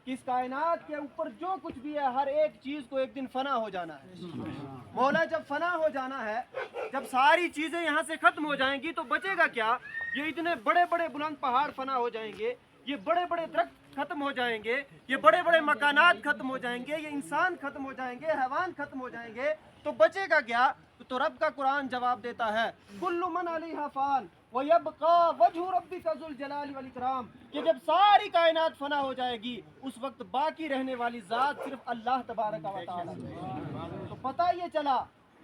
کہ اس کائنات کے اوپر جو کچھ بھی ہے ہر ایک چیز کو ایک دن فنا ہو جانا ہے۔ مولا جب فنا ہو جانا ہے، جب ساری چیزیں یہاں سے ختم ہو جائیں گی تو بچے گا کیا؟ یہ اتنے بڑے بڑے بلند پہاڑ فنا ہو جائیں گے، یہ بڑے بڑے درخت ختم ہو جائیں گے، یہ بڑے بڑے مکانات ختم ہو جائیں گے، یہ انسان ختم ہو جائیں گے، حیوان ختم ہو جائیں گے، تو بچے گا کیا؟ تو رب کا قرآن جواب دیتا ہے کل من علیہا فان وَيَبْقَى وَجْهُ رَبِّكَ ذُو الْجَلَالِ وَالْإِكْرَامِ، کہ جب ساری کائنات فنا ہو جائے گی اس وقت باقی رہنے والی ذات صرف اللہ تبارک و تعالی ہے۔ تو پتہ یہ چلا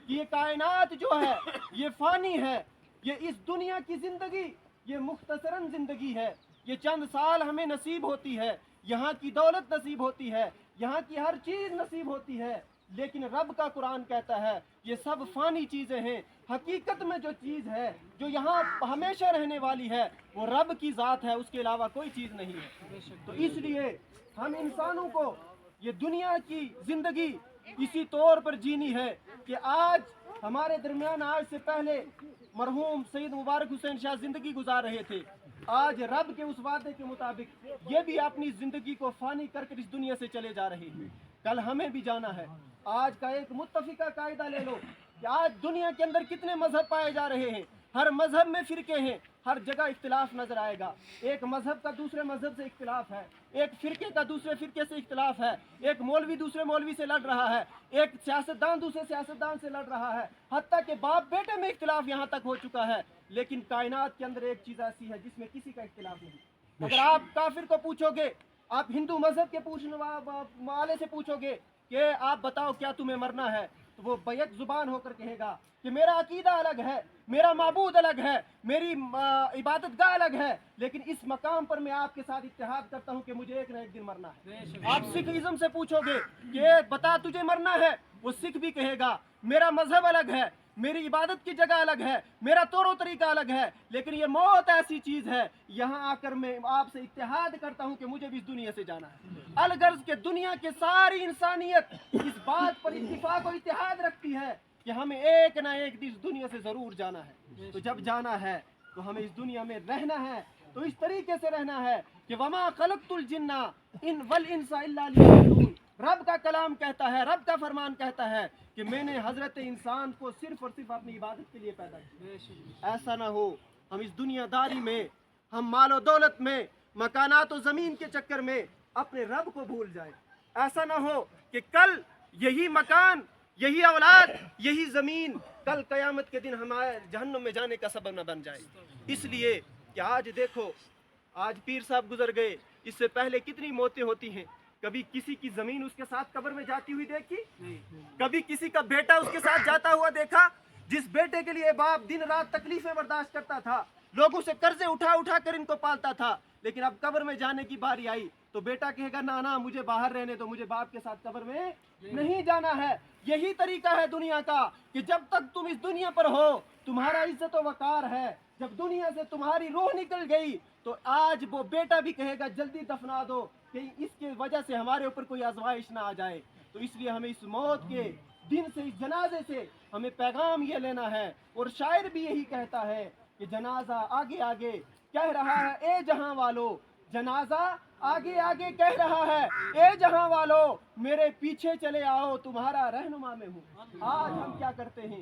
کہ یہ کائنات جو ہے یہ فانی ہے، یہ اس دنیا کی زندگی یہ مختصراً زندگی ہے، یہ چند سال ہمیں نصیب ہوتی ہے، یہاں کی دولت نصیب ہوتی ہے، یہاں کی ہر چیز نصیب ہوتی ہے، لیکن رب کا قرآن کہتا ہے یہ سب فانی چیزیں ہیں۔ حقیقت میں جو چیز ہے جو یہاں ہمیشہ رہنے والی ہے وہ رب کی ذات ہے، اس کے علاوہ کوئی چیز نہیں ہے۔ تو اس لیے ہم انسانوں کو یہ دنیا کی زندگی اسی طور پر جینی ہے کہ آج ہمارے درمیان آج سے پہلے مرحوم سید مبارک حسین شاہ زندگی گزار رہے تھے، آج رب کے اس وعدے کے مطابق یہ بھی اپنی زندگی کو فانی کر کے اس دنیا سے چلے جا رہے ہیں، کل ہمیں بھی جانا ہے۔ آج کا ایک متفقہ قاعدہ لے لو کہ آج دنیا کے اندر کتنے مذہب پائے جا رہے ہیں، ہر مذہب میں فرقے ہیں، ہر جگہ اختلاف نظر آئے گا، ایک مذہب کا دوسرے مذہب سے اختلاف ہے، ایک فرقے کا دوسرے فرقے سے اختلاف ہے، ایک مولوی دوسرے مولوی سے لڑ رہا ہے، ایک سیاستدان دوسرے سیاستدان سے لڑ رہا ہے، حتیٰ کہ باپ بیٹے میں اختلاف یہاں تک ہو چکا ہے، لیکن کائنات کے اندر ایک چیز ایسی ہے جس میں کسی کا اختلاف نہیں۔ اگر آپ کافر کو پوچھو گے، آپ ہندو مذہب کے پوچھنے والے سے پوچھو گے کہ آپ بتاؤ کیا تمہیں مرنا ہے، تو وہ بیک زبان ہو کر کہے گا کہ میرا عقیدہ الگ ہے، میرا معبود الگ ہے، میری عبادت گاہ الگ ہے، لیکن اس مقام پر میں آپ کے ساتھ اتحاد کرتا ہوں کہ مجھے ایک نہ ایک دن مرنا ہے۔ آپ سکھ ازم سے پوچھو گے کہ بتا تجھے مرنا ہے، وہ سکھ بھی کہے گا میرا مذہب الگ ہے، میری عبادت کی جگہ الگ ہے، میرا طور و طریقہ الگ ہے، لیکن یہ موت ایسی چیز ہے یہاں آ کر میں آپ سے اتحاد کرتا ہوں کہ مجھے بھی اس دنیا سے جانا ہے۔ الغرض کہ دنیا کے ساری انسانیت اس بات پر اتفاق و اتحاد رکھتی ہے کہ ہمیں ایک نہ ایک دن اس دنیا سے ضرور جانا ہے۔ تو جب جانا ہے تو ہمیں اس دنیا میں رہنا ہے تو اس طریقے سے رہنا ہے کہ وما خلقت الجن والانس الا لیعبدون۔ رب کا کلام کہتا ہے، رب کا فرمان کہتا ہے کہ میں نے حضرت انسان کو صرف اور صرف اپنی عبادت کے لیے پیدا کیا۔ ایسا نہ ہو ہم اس دنیا داری میں، ہم مال و دولت میں، مکانات و زمین کے چکر میں اپنے رب کو بھول جائیں۔ ایسا نہ ہو کہ کل یہی مکان، یہی اولاد، یہی زمین کل قیامت کے دن ہمارے جہنم میں جانے کا سبب نہ بن جائے۔ اس لیے کہ آج دیکھو، آج پیر صاحب گزر گئے، اس سے پہلے کتنی موتیں ہوتی ہیں۔ کبھی کسی کی زمین اس کے ساتھ قبر میں جاتی ہوئی دیکھی؟ کبھی کسی کا بیٹا اس کے ساتھ جاتا ہوا دیکھا؟ جس بیٹے کے لیے باپ دن رات تکلیفیں برداشت کرتا تھا، لوگوں سے قرضے اٹھا اٹھا کر ان کو پالتا تھا، لیکن اب قبر میں جانے کی باری آئی تو بیٹا کہے گا نا مجھے باہر رہنے دو، مجھے باپ کے ساتھ قبر میں نہیں جانا ہے۔ یہی طریقہ ہے دنیا کا کہ جب تک تم اس دنیا پر ہو تمہارا عزت و وقار ہے، جب دنیا سے تمہاری روح نکل گئی تو آج وہ بیٹا بھی کہے گا جلدی دفنا دو کہ اس کی وجہ سے ہمارے اوپر کوئی آزمائش نہ آ جائے۔ تو اس لیے ہمیں اس موت کے دن سے، اس جنازے سے ہمیں پیغام یہ لینا ہے، اور شاعر بھی یہی کہتا ہے کہ جنازہ آگے آگے کہہ رہا ہے اے جہاں والو، جنازہ آگے آگے کہہ رہا ہے اے جہاں والو، میرے پیچھے چلے آؤ تمہارا رہنما میں ہوں۔ آج ہم کیا کرتے ہیں؟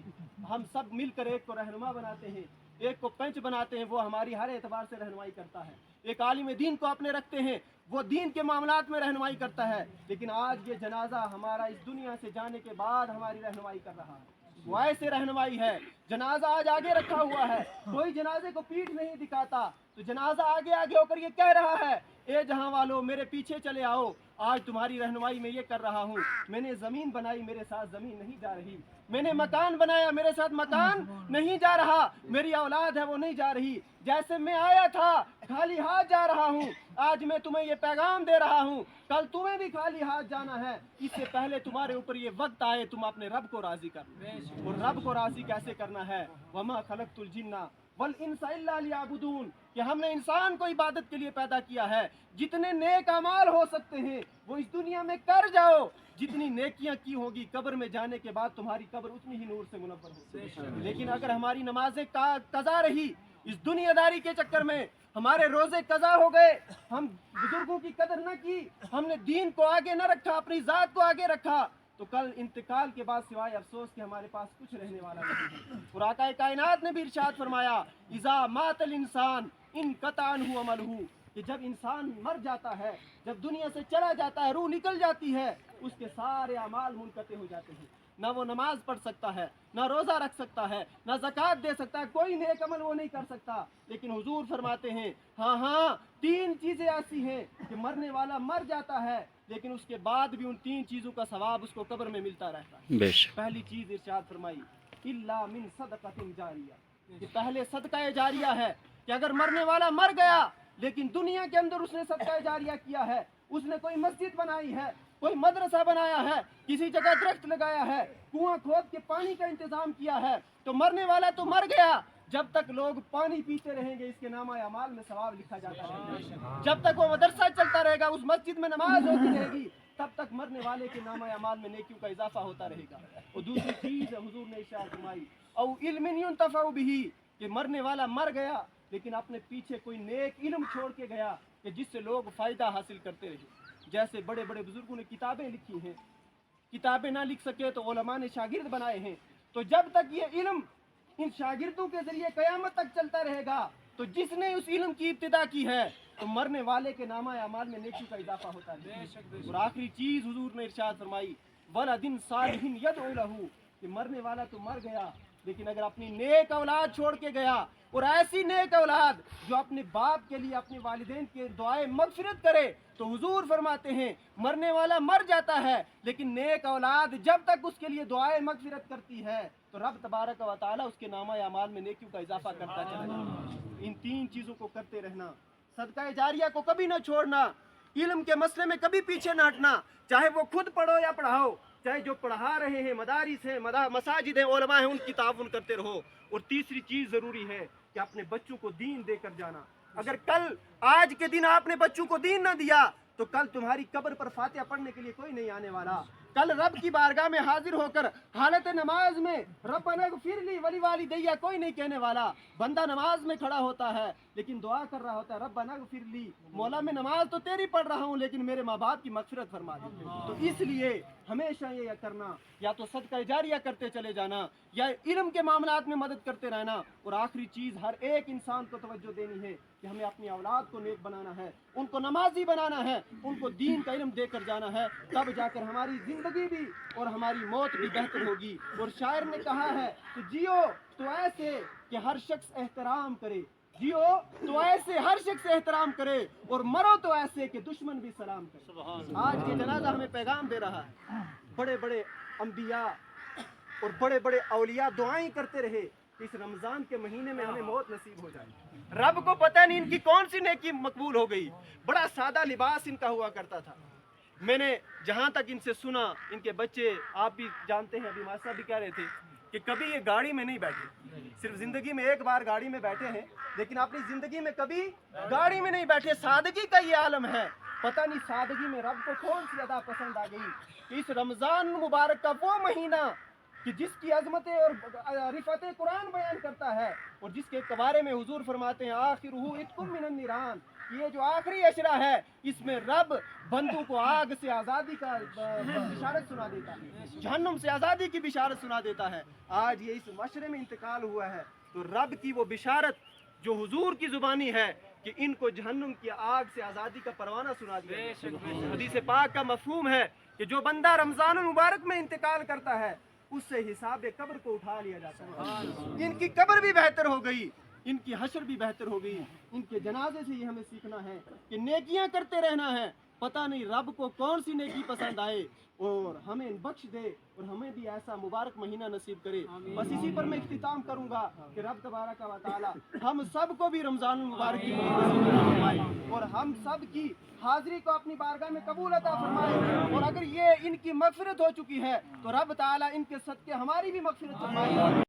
ہم سب مل کر ایک کو رہنما بناتے ہیں، ایک کو پنچ بناتے ہیں، وہ ہماری ہر اعتبار سے رہنمائی کرتا ہے، ایک عالم دین کو اپنے رکھتے ہیں، وہ دین کے معاملات میں رہنمائی کرتا ہے، لیکن آج یہ جنازہ ہمارا اس دنیا سے جانے کے بعد ہماری رہنمائی کر رہا ہے۔ وہ ایسے رہنمائی ہے، جنازہ آج آگے رکھا ہوا ہے، کوئی جنازے کو پیٹھ نہیں دکھاتا، تو جنازہ آگے آگے ہو کر یہ کہہ رہا ہے اے جہاں والو میرے پیچھے چلے آؤ، آج تمہاری رہنمائی میں یہ کر رہا ہوں۔ میں نے زمین بنائی، میرے ساتھ زمین نہیں جا رہی، میں نے مکان بنایا، میرے ساتھ مکان نہیں جا رہا، میری اولاد ہے وہ نہیں جا رہی، جیسے میں آیا تھا خالی ہاتھ جا رہا ہوں، آج میں تمہیں یہ پیغام دے رہا ہوں کل تمہیں بھی خالی ہاتھ جانا ہے، اس سے پہلے تمہارے اوپر یہ وقت آئے تم اپنے رب کو راضی کرو۔ اور رب کو راضی کیسے کرنا ہے؟ وما خلقت الجن والانس الا لیعبدون، کہ ہم نے انسان کو عبادت کے لیے پیدا کیا ہے۔ جتنے نیک اعمال ہو سکتے ہیں وہ اس دنیا میں کر جاؤ، جتنی نیکیاں کی ہوگی قبر میں جانے کے بعد تمہاری قبر اتنی ہی نور سے منور ہوگی۔ لیکن اگر ہماری نمازیں قضا رہی इस दुनियादारी के चक्कर में हमारे रोजे कज़ा हो गए, हम बुजुर्गों की कदर न की, हमने दीन को आगे न रखा, अपनी ज़ात को आगे रखा, तो कल इंतकाल के बाद सिवाय अफसोस के हमारे पास कुछ रहने वाला नहीं है। और आका कायनात ने भी इरशाद फरमाया, इज़ा मातल इंसान इन कतान अमलहू, कि जब इंसान मर जाता है, जब दुनिया से चला जाता है, रूह निकल जाती है, उसके सारे अमाल मुनक़ते हो जाते हैं। ना वो नमाज पढ़ सकता है, ना रोज़ा रख सकता है, ना ज़कात दे सकता है, कोई नेक अमल वो नहीं कर सकता। लेकिन हुजूर फरमाते हैं, हाँ 3 चीज़ें ऐसी हैं कि मरने वाला मर जाता है, लेकिन उसके बाद भी उन 3 चीज़ों का सवाब उसको कब्र में मिलता रहता है। पहली चीज़ इरशाद फरमाई, इल्ला मिन सदक़तिन जारिया, कि पहले सदका जारिया है कि अगर मरने वाला मर गया लेकिन दुनिया के अंदर उसने सदका जारिया किया है, उसने कोई मस्जिद बनाई है, कोई मदरसा बनाया है, किसी जगह दरख्त लगाया है, कुआं खोद के पानी का इंतजाम किया है, तो मरने वाला तो मर गया, जब तक लोग पानी पीते रहेंगे इसके नामा अमाल में सवाब लिखा जाता रहेगा। जब तक वो मदरसा चलता रहेगा, उस मस्जिद में नमाज होती रहेगी, तब तक मरने वाले के नामा अमाल में नेकियों का इजाफा होता रहेगा। और दूसरी चीज़ हुजूर ने इरशाद फरमाई, औ इल्मिन युंतफउ बिही, कि मरने वाला मर गया लेकिन अपने पीछे कोई नेक इल्म छोड़ के गया कि जिससे लोग फ़ायदा हासिल करते रहे। जैसे बड़े बड़े बुजुर्गों ने किताबें लिखी हैं, किताबें ना लिख सके तो उलमा ने शागिर्द बनाए हैं, तो जब तक ये इल्म इन शागिर्दों के ज़रिए क़यामत तक चलता रहेगा, तो जिसने उस इल्म की इब्तिदा की है तो मरने वाले के नामा अमाल में नेकी का इजाफा होता है। और आखिरी चीज़ हुजूर ने इरशाद फरमाई, वलदिन सालिहिन यदउ लहू, कि मरने वाला तो मर गया लेकिन अगर अपनी नेक औलाद छोड़ के गया, और ऐसी नेक औलाद जो अपने बाप के लिए, अपने वालिदैन के दुआए मगफिरत करे, तो हुजूर फरमाते हैं मरने वाला मर जाता है लेकिन नेक औलाद जब तक उसके लिए दुआए मगफिरत करती है तो रब तबारक व तआला उसके नामा अमाल में नेकियों का इजाफा करता चला जाएगा। इन 3 चीज़ों को करते रहना, सदका जारिया को कभी ना छोड़ना, इल्म के मसले में कभी पीछे ना हटना, चाहे वो खुद पढ़ो या पढ़ाओ, चाहे जो पढ़ा रहे हैं मदारिस हैं, मसाजिद हैं, उलमा हैं, उनकी ताउन करते रहो। और तीसरी चीज़ ज़रूरी है कि अपने बच्चों को दीन देकर जाना। अगर कल आज के दिन आपने बच्चों को दीन न दिया तो कल तुम्हारी कब्र पर फातिहा पढ़ने के लिए कोई नहीं आने वाला। कल रब की बारगाह में हाजिर होकर हालत नमाज में रब्बना ग़फ़िरली वलिवालिदैया कोई नहीं कहने वाला। बंदा नमाज में खड़ा होता है लेकिन दुआ कर रहा होता है, रब्बना ग़फ़िरली, मौला मैं नमाज तो तेरी पढ़ रहा हूँ लेकिन मेरे माँ बाप की मग़फ़िरत फरमा दे। तो इसलिए हमेशा ये करना, या तो सदका जारिया करते चले जाना या इल्म के मामलात में मदद करते रहना। और आखिरी चीज़ हर एक इंसान को तवज्जो देनी है कि हमें अपनी औलाद को नेक बनाना है, उनको नमाजी बनाना है, उनको दीन का इल्म देकर जाना है, तब जाकर हमारी ज़िंदगी भी और हमारी मौत भी बेहतर होगी। और शायर ने कहा है कि जियो तो ऐसे कि हर शख्स एहतराम करे, जियो तो ऐसे हर शख्स एहतराम करे, और मरो तो ऐसे कि दुश्मन भी सलाम करे। आज के जनाजा हमें पैगाम दे रहा है, बड़े बड़े अंबिया और बड़े बड़े औलिया दुआएं करते रहे कि इस रमज़ान के महीने में हमें मौत नसीब हो जाए। रब को पता नहीं इनकी कौन सी नेकी मकबूल हो गई। बड़ा सादा लिबास इनका हुआ करता था। मैंने जहाँ तक इनसे सुना, इनके बच्चे आप भी जानते हैं, अभी मास्टर भी कह रहे थे कि कभी ये गाड़ी में नहीं बैठे, सिर्फ ज़िंदगी में एक बार गाड़ी में बैठे हैं, लेकिन अपनी ज़िंदगी में कभी गाड़ी में नहीं बैठे। सादगी का ये आलम है। पता नहीं सादगी में रब को कौन सी अदा पसंद आ गई कि इस रमज़ान मुबारक का वो महीना कि जिसकी अजमतें और रिफतें कुरान बयान करता है, और जिसके बारे में हुजूर फरमाते हैं आखिरुहु इत्कुम मिनन निरान, ये जो आखिरी अशरा है इसमें रब बंदों को आग से आज़ादी का बिशारत सुना देता है, जहन्नुम से आज़ादी की बिशारत सुना देता है। आज ये इस मशरे में इंतकाल हुआ है तो रब की वो बिशारत जो हुजूर की ज़ुबानी है कि इनको जहन्नुम की आग से आज़ादी का परवाना सुना दिया। हदीस पाक का मफहूम है कि जो बंदा रमज़ान मुबारक में इंतकाल करता है उससे हिसाब कब्र को उठा लिया जाता है। इनकी कब्र भी बेहतर हो गई, इनकी हशर भी बेहतर हो गई। इनके जनाजे से ये हमें सीखना है कि नेकियां करते रहना है। पता नहीं रब को कौन सी नेकी पसंद आए और हमें बख्श दे और हमें भी ऐसा मुबारक महीना नसीब करे। बस इसी पर मैं इख्तिताम करूंगा कि रब तबारक व तआला हम सब को भी रमज़ान मुबारक की फरमाए और हम सब की हाजिरी को अपनी बारगाह में कबूल अता फरमाए। और अगर ये इनकी मग़फ़िरत हो चुकी है तो रब तआला इनके सदक़े हमारी भी मग़फ़िरत फरमाए।